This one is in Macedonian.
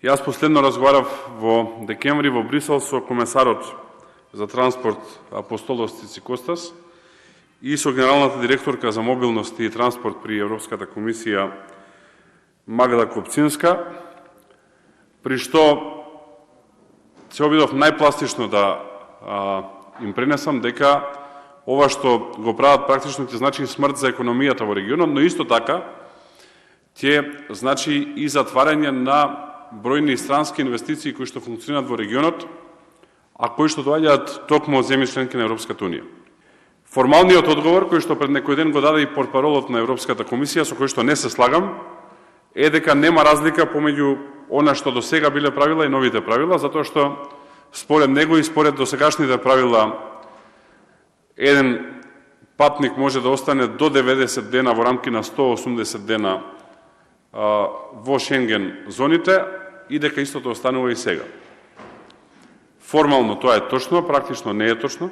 Јас последно разговарав во декември во Брисел со комесарот за транспорт Апостолос Цицикостас и со генералната директорка за мобилност и транспорт при Европската комисија Магда Копцинска, при што се обидов најпластично да им пренесам дека ова што го прават практично ќе значи смрт за економијата во регионот, но исто така ќе значи и затварање на бројни странски инвестиции кои што функционираат во регионот, а кои што доаѓаат токму од земји членки на Европската унија. Формалниот одговор кој што пред некој ден го даде и портпаролот на Европската комисија, со кој што не се слагам, е дека нема разлика помеѓу она што до сега биле правила и новите правила, затоа што според него и според досегашните правила еден патник може да остане до 90 дена во рамки на 180 дена во Шенген зоните и дека истото останува и сега. Формално тоа е точно, практично не е точно.